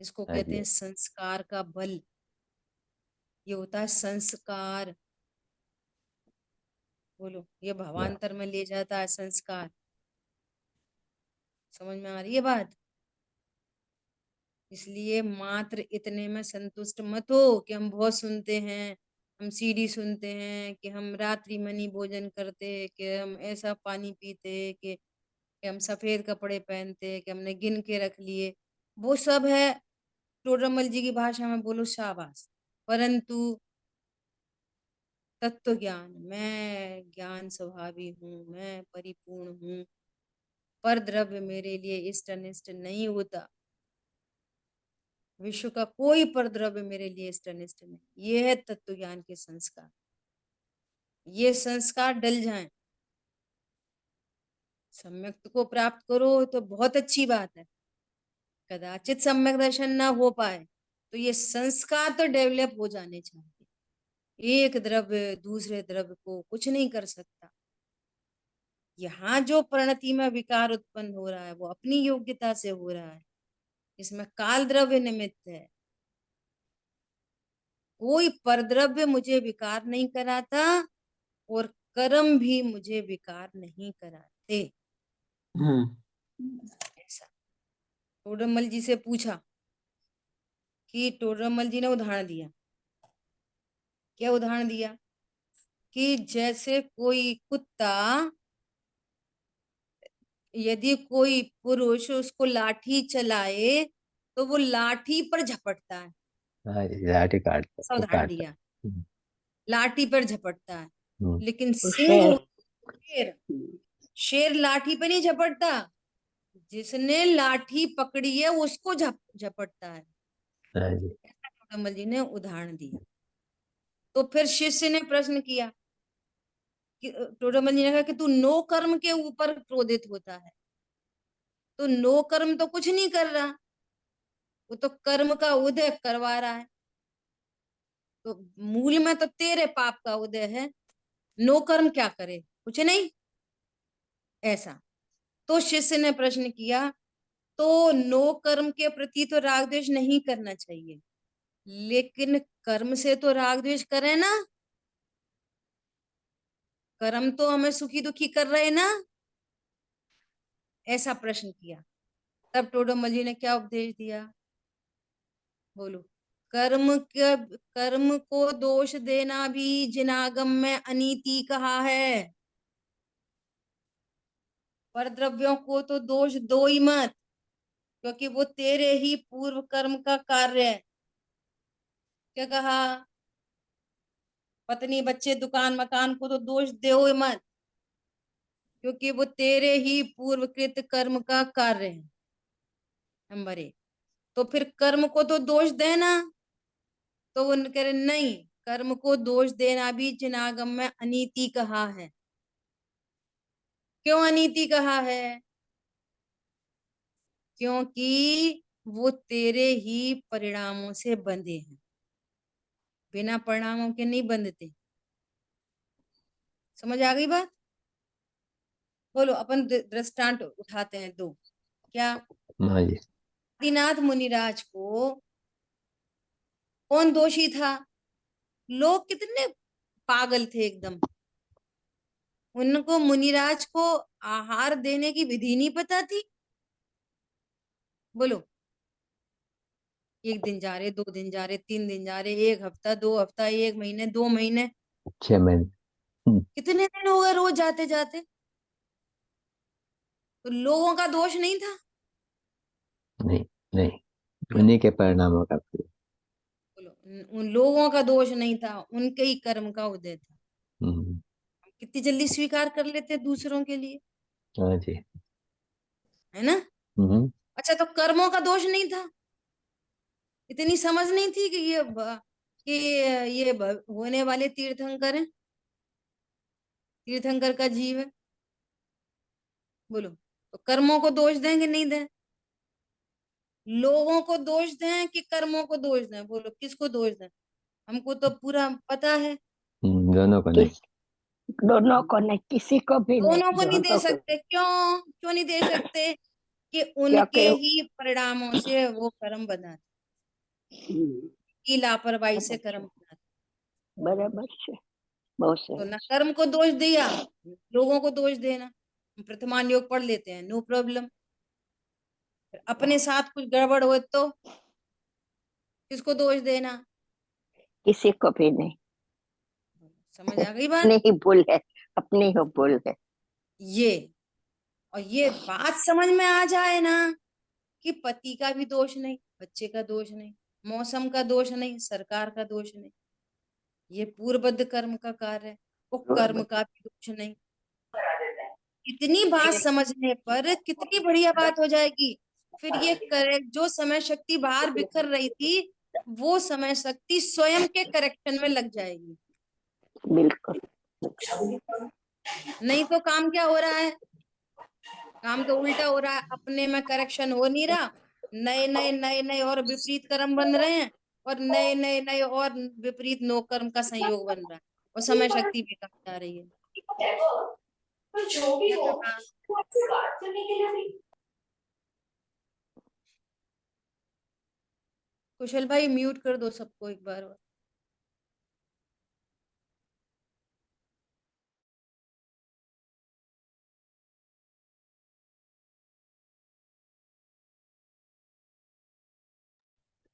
इसको हाँ कहते जी। हैं संस्कार का बल। ये होता है संस्कार। बोलो ये भावांतर में ले जाता है संस्कार। समझ में आ रही है बात? इसलिए मात्र इतने में संतुष्ट मत हो कि हम बहुत सुनते हैं, हम सीडी सुनते हैं, कि हम रात्रि मनी भोजन करते, कि हम ऐसा पानी पीते, कि हम सफेद कपड़े पहनते, कि हमने गिन के रख लिए। वो सब है टोडरमल जी की भाषा में बोलो शाबाश, परंतु तत्व ज्ञान, मैं ज्ञान स्वभावी हूँ, मैं परिपूर्ण हूँ, पर द्रव्य मेरे लिए इष्ट अनिष्ट नहीं होता। विश्व का कोई पर द्रव्य मेरे लिए इष्ट अनिष्ट नहीं। ये है तत्व ज्ञान के संस्कार। ये संस्कार डल जाएं, सम्यक को प्राप्त करो तो बहुत अच्छी बात है। कदाचित सम्यक दर्शन ना हो पाए तो ये संस्कार तो डेवलप हो जाने चाहिए। एक द्रव्य दूसरे द्रव्य को कुछ नहीं कर सकता। यहाँ जो प्रणति में विकार उत्पन्न हो रहा है वो अपनी योग्यता से हो रहा है, इसमें काल द्रव्य निमित्त है। कोई परद्रव्य मुझे विकार नहीं कराता और कर्म भी मुझे विकार नहीं कराते। ऐसा टोडरमल जी से पूछा कि टोडरमल जी ने उदाहरण दिया। क्या उदाहरण दिया? कि जैसे कोई कुत्ता, यदि कोई पुरुष उसको लाठी चलाए तो वो लाठी पर झपटता है। हाँ जी, लाठी काटता ऐसा वो उदाहरण काटता। दिया, लाठी पर झपटता है। हम्म, लेकिन वो सिंह, शेर। शेर, शेर लाठी पे नहीं झपटता, जिसने लाठी पकड़ी है उसको झपटता है। हाँ जी। कमल जी ने उदाहरण दिया। तो फिर शिष्य ने प्रश्न किया कि टोडरमल जी ने कहा कि तू नो कर्म के ऊपर क्रोधित होता है, तो नो कर्म तो कुछ नहीं कर रहा, वो तो कर्म का उदय करवा रहा है। तो मूल में तो तेरे पाप का उदय है। नो कर्म क्या करे, कुछ नहीं, ऐसा। तो शिष्य ने प्रश्न किया, तो नो कर्म के प्रति तो राग द्वेष नहीं करना चाहिए, लेकिन कर्म से तो राग द्वेष करें ना, कर्म तो हमें सुखी दुखी कर रहे ना, ऐसा प्रश्न किया। तब टोडरमल जी ने क्या उपदेश दिया, बोलो। कर्म को दोष देना भी जिनागम में अनीति कहा है, पर द्रव्यों को तो दोष दो ही मत, क्योंकि वो तेरे ही पूर्व कर्म का कार्य है। क्या कहा, पत्नी बच्चे दुकान मकान को तो दोष दो ही मत, क्योंकि वो तेरे ही पूर्वकृत कर्म का कार्य है। नंबर 1। तो फिर कर्म को तो दोष देना, तो वो कह रहे नहीं, कर्म को दोष देना भी जिनागम में अनीति कहा है। क्यों अनीति कहा है, क्योंकि वो तेरे ही परिणामों से बंधे हैं, बिना परिणामों के नहीं बंधते। समझ आ गई बात, बोलो। अपन दृष्टांत उठाते हैं 2। क्या, हाँ जी। आदिनाथ मुनिराज को कौन दोषी था, लोग कितने पागल थे एकदम, उनको मुनिराज को आहार देने की विधि नहीं पता थी। बोलो, 1 दिन जा रहे, 2 दिन जा रहे, 3 दिन जा रहे, 1 हफ्ता, 2 हफ्ता, 1 महीने, 2 महीने, 6 महीने। कितने दिन हो गए रोज जाते जाते, तो लोगों का दोष नहीं था। नहीं नहीं, बोलो उन्हीं के परिणामों का फिर। बोलो, उन लोगों का दोष नहीं था, उनके ही कर्म का उदय था। हम्म, कितनी जल्दी स्वीकार कर लेते दूसरों के लिए, हाँ जी। है ना। हम्म, अच्छा, तो कर्मों का दोष नहीं था, इतनी समझ नहीं थी कि होने वाले तीर्थंकर हैं, तीर्थंकर का जीव है। बोलो, तो कर्मों को दोष देंगे नहीं दें, लोगों को दोष दें कि कर्मों को दोष दें, बोलो किसको दोष दें, हमको तो पूरा पता है। दोनों को नहीं। किस दोनों को नहीं, किसी को भी नहीं, दोनों को नहीं दे दोनों को। सकते, क्यों क्यों नहीं दे सकते, कि उनके क्योंकि ही परिणामों से वो कर्म बनाते, हम्म, की लापरवाही से कर्म बनाते। बराबर से, बहुत तो न सही। कर्म को दोष दिया, लोगों को दोष देना। हम प्रथमान योग पढ़ लेते हैं, नो प्रॉब्लम। अपने साथ कुछ गड़बड़ हो तो किसको दोष देना, किसी को भी नहीं, समझ आ गई बात। अपनी ही भूल है, अपनी ही भूल है। ये और ये बात समझ में आ जाए ना, कि पति का भी दोष नहीं, बच्चे का दोष नहीं, मौसम का दोष नहीं, सरकार का दोष नहीं, ये पूर्वबद्ध कर्म का कार्य है, वो कर्म का भी दोष नहीं। इतनी बात समझने पर कितनी बढ़िया बात हो जाएगी। फिर ये करेक्ट, जो समय शक्ति बाहर बिखर रही थी, वो समय शक्ति स्वयं के करेक्शन में लग जाएगी। बिल्कुल। नहीं तो काम क्या हो रहा है, काम तो उल्टा हो रहा है, अपने में करेक्शन हो नहीं रहा, नए नए नए नए और विपरीत कर्म बन रहे हैं, और नए नए नए और विपरीत नो कर्म का संयोग बन रहा है, और समय शक्ति भी कम जा रही है। क्या कहा, कुशल भाई म्यूट कर दो सबको एक बार।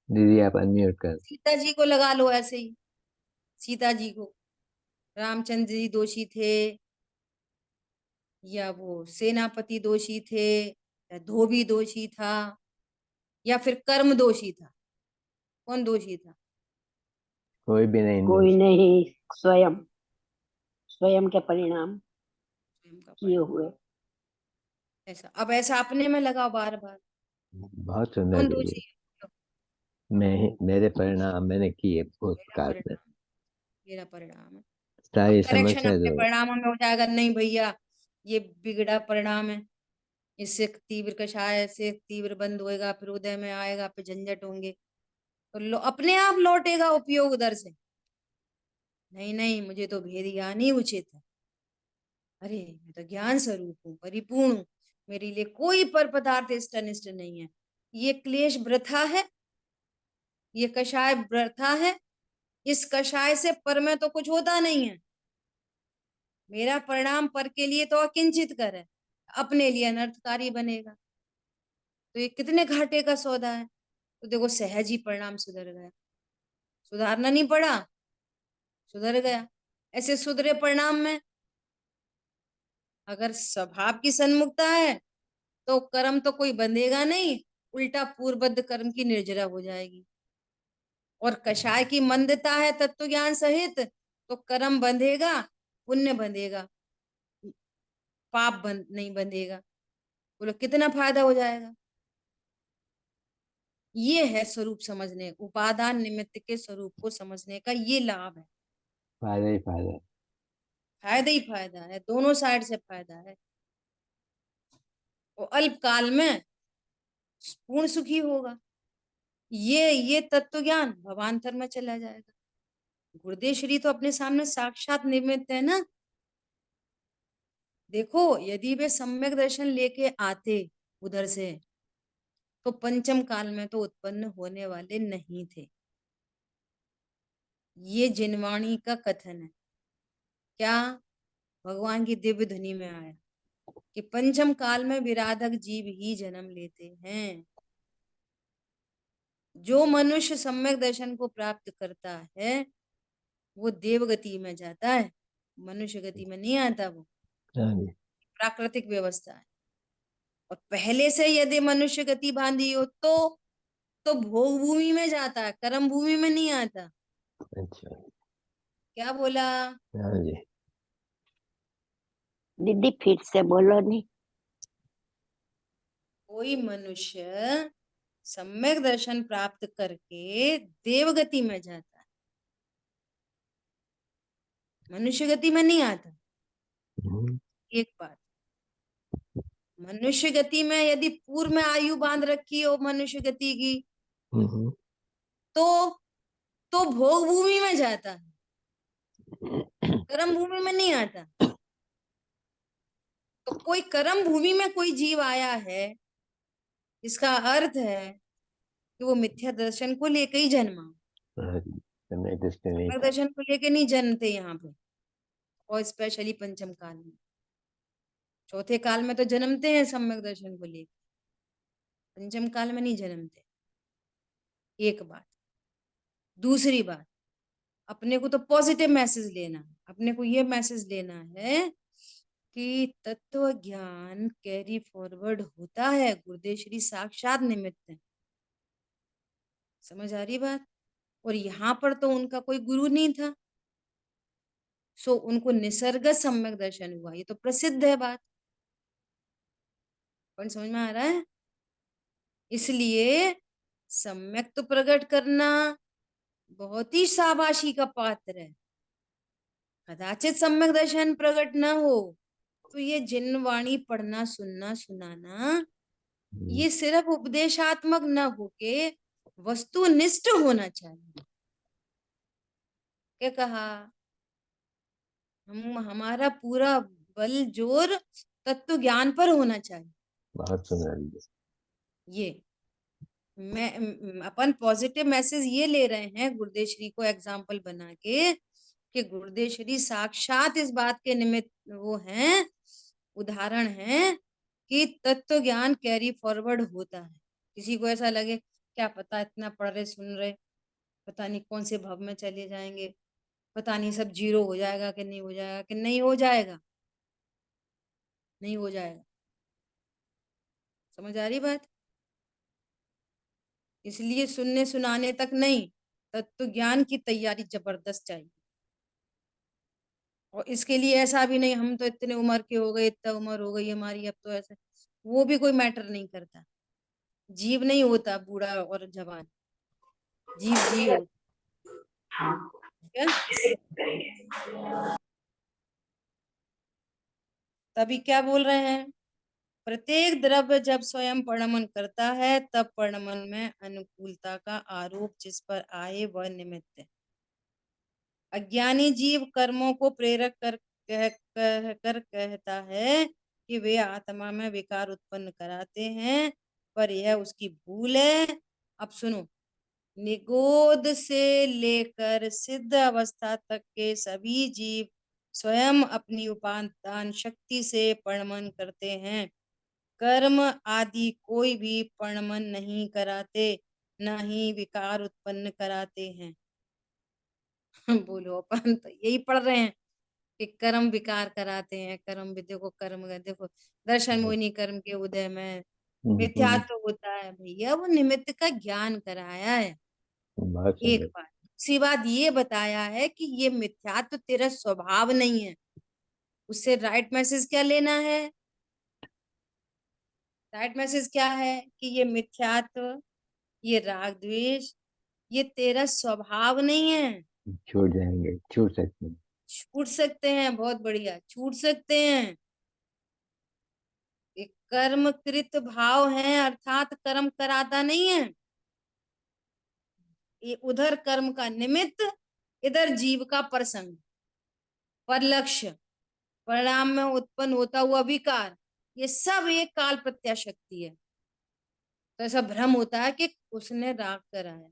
दीदी आप अनम्यूट कर। सीता जी को लगा लो ऐसे ही, सीता जी को, रामचंद्र जी दोषी थे, या वो सेनापति दोषी थे, या धोबी दोषी था, या फिर कर्म दोषी था, कौन दोषी था, कोई भी नहीं इनमें कोई से। नहीं, स्वयं, स्वयं के परिणाम स्वयं का किए परिणाम। हुए। ऐसा, अब ऐसा अपने में लगाओ बार बार, बहुत सुंदर कौन दीदी। दोषी है, मेरे परिणाम मैंने किए मेरा भूतकाल में। परिणाम, मेरा परिणाम है। अब सारी करेक्शन समस्या अपने जो। परिणामों में हो जाएगा, नहीं भैया ये बिगड़ा परिणाम है, इससे तीव्र कषाय से तीव्र बंद होएगा, फिर उदय में आएगा, फिर झंझट होंगे, तो अपने आप लौटेगा उपयोग उधर से। नहीं नहीं, मुझे तो भेद ज्ञान ही उचित है। अरे मैं तो ज्ञान स्वरूप हूँ, परिपूर्ण हूँ, मेरे लिए कोई पर पदार्थ इष्ट अनिष्ट नहीं है। ये क्लेश वृथा है, ये कषाय वृथा है। इस कषाय से पर में तो कुछ होता नहीं है। मेरा परिणाम पर के लिए तो अकिंचित कर है, अपने लिए अनर्थकारी बनेगा। तो ये कितने घाटे का सौदा है। तो देखो सहज ही परिणाम सुधर गया, सुधारना नहीं पड़ा, सुधर गया। ऐसे सुधरे परिणाम में अगर स्वभाव की सन्मुखता है तो कर्म तो कोई बंधेगा नहीं, उल्टा पूर्वबद्ध कर्म की निर्जरा हो जाएगी। और कषाय की मंदता है तत्व ज्ञान सहित, तो कर्म बंधेगा, पुण्य बंधेगा, पाप नहीं बंधेगा। बोलो कितना फायदा हो जाएगा। ये है स्वरूप समझने, उपादान निमित्त के स्वरूप को समझने का ये लाभ है। फायदा ही फायदा है। फायदा ही फायदा है, दोनों साइड से फायदा है। और अल्प काल में पूर्ण सुखी होगा। ये तत्व ज्ञान भवांतर में चला जाएगा। गुरुदेव श्री तो अपने सामने साक्षात निमित्त है ना। देखो यदि वे सम्यक दर्शन लेके आते उधर से, तो पंचम काल में तो उत्पन्न होने वाले नहीं थे। ये जिनवाणी का कथन है। क्या भगवान की दिव्य ध्वनि में आया कि पंचम काल में विराधक जीव ही जन्म लेते हैं। जो मनुष्य सम्यक दर्शन को प्राप्त करता है वो देवगति में जाता है, मनुष्य गति में नहीं आता। वो हाँ जी। प्राकृतिक व्यवस्था है। और पहले से यदि मनुष्य गति बांधी हो तो भोग भूमि में जाता है, कर्म भूमि में नहीं आता। अच्छा। क्या बोला? हाँ जी। दीदी फिर से बोलो नहीं। कोई मनुष्य सम्यक दर्शन प्राप्त करके देवगति में जाता है, मनुष्य गति में नहीं आता। हम्म, एक बात, मनुष्य गति में यदि पूर्व में आयु बांध रखी हो मनुष्य गति की, हम्म, तो भोग भूमि में जाता है, कर्म भूमि में नहीं आता। तो कोई कर्म भूमि में कोई जीव आया है, इसका अर्थ है कि वो मिथ्या दर्शन को लेकर ही जन्मा। हाँ जी। समय दृष्टि नहीं सम्यक था। दर्शन को लेकर नहीं जन्मते यहाँ पे, और स्पेशली पंचम काल में। चौथे काल में तो जन्मते हैं सम्यक दर्शन को लेकर, पंचम काल में नहीं जन्मते। एक बात। दूसरी बात, अपने को तो पॉजिटिव मैसेज लेना है। अपने को ये मैसेज लेना है कि तत्व ज्ञान कैरी फॉरवर्ड होता है, गुरुदेव श्री साक्षात निमित्त है। समझ आ रही बात? और यहाँ पर तो उनका कोई गुरु नहीं था, सो उनको निसर्ग सम्यक दर्शन हुआ। ये तो प्रसिद्ध है बात, पर समझ में आ रहा है? इसलिए सम्यक तो प्रकट करना बहुत ही शाबाशी का पात्र है। कदाचित सम्यक दर्शन प्रकट न हो तो ये जिन वाणी पढ़ना सुनना सुनाना ये सिर्फ उपदेशात्मक न होके वस्तुनिष्ठ होना चाहिए। क्या कहा? हमारा पूरा बल जोर तत्व ज्ञान पर होना चाहिए। बहुत सुंदर जी। ये अपन पॉजिटिव मैसेज ये ले रहे हैं गुरुदेव श्री को एग्जाम्पल बना के कि गुरुदेव श्री साक्षात इस बात के निमित्त वो हैं, उदाहरण है कि तत्व ज्ञान कैरी फॉरवर्ड होता है। किसी को ऐसा लगे क्या पता इतना पढ़ रहे सुन रहे, पता नहीं कौन से भव में चले जाएंगे, पता नहीं सब जीरो हो जाएगा कि नहीं हो जाएगा, कि नहीं हो जाएगा, नहीं हो जाएगा। समझ आ रही बात? इसलिए सुनने सुनाने तक नहीं, तत्व ज्ञान की तैयारी जबरदस्त चाहिए। और इसके लिए ऐसा भी नहीं हम तो इतने उम्र के हो गए, इतना उम्र हो गई हमारी अब तो ऐसा, वो भी कोई मैटर नहीं करता। जीव नहीं होता बूढ़ा और जवान, जीव जीव होता। क्या तभी क्या बोल रहे हैं? प्रत्येक द्रव्य जब स्वयं परिणमन करता है तब परिणमन में अनुकूलता का आरोप जिस पर आए वह निमित्त है। अज्ञानी जीव कर्मों को प्रेरक कर कहता है कि वे आत्मा में विकार उत्पन्न कराते हैं, पर यह उसकी भूल है। अब सुनो, निगोद से लेकर सिद्ध अवस्था तक के सभी जीव स्वयं अपनी उपादान शक्ति से प्रणमन करते हैं। कर्म आदि कोई भी प्रणमन नहीं कराते, न ही विकार उत्पन्न कराते हैं। बोलो, अपन तो यही पढ़ रहे हैं कि कर्म विकार कराते हैं। कर्म भी देखो, कर्म का देखो, दर्शन मोहिनी कर्म के उदय में मिथ्यात्व होता है। भैया वो निमित्त का ज्ञान कराया है बहुत एक सुंदर। बार। दूसरी बात ये बताया है कि ये मिथ्यात्व तेरा स्वभाव नहीं है। उससे राइट मैसेज क्या लेना है? राइट मैसेज क्या है कि ये मिथ्यात्व, ये राग द्वेष, ये तेरा स्वभाव नहीं है। छूट जाएंगे, छूट सकते हैं। छूट सकते हैं, बहुत बढ़िया, छूट सकते हैं। एक कर्मकृत भाव है, अर्थात कर्म कराता नहीं है। ये उधर कर्म का निमित्त, इधर जीव का प्रसंग, पर लक्ष्य, परिणाम में उत्पन्न होता हुआ विकार, ये सब एक काल प्रत्याशक्ति है। तो ऐसा भ्रम होता है कि उसने राग कराया।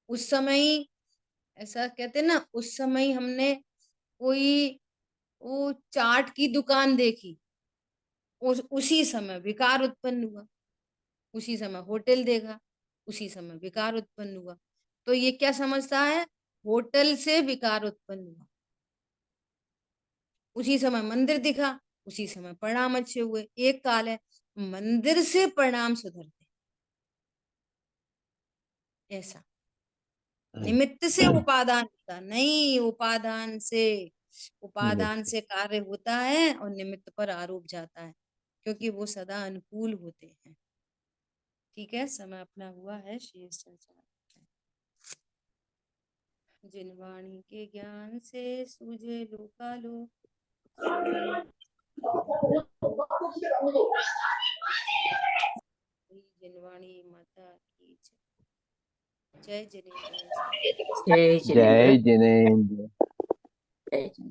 उस समय ही ऐसा कहते ना, उस समय ही हमने कोई वो चाट की दुकान देखी, उसी समय विकार उत्पन्न हुआ। उसी समय होटल देखा, उसी समय विकार उत्पन्न हुआ। तो ये क्या समझता है? होटल से विकार उत्पन्न हुआ। उसी समय मंदिर दिखा, उसी समय परिणाम अच्छे हुए। एक काल है, मंदिर से परिणाम सुधरते, ऐसा निमित्त से उपादान होता नहीं। उपादान से कार्य होता है और निमित्त पर आरोप जाता है, क्योंकि वो सदा अनुकूल होते हैं। ठीक है, समय अपना हुआ है, शेष चर्चा। जिन वाणी के ज्ञान से सूझे लोकालोक, जिन वाणी माता की जय। जय जिनेन्द्र। जय जय जिनेन्द्र। जिनेन्द्र। जय जिनेन्द्र।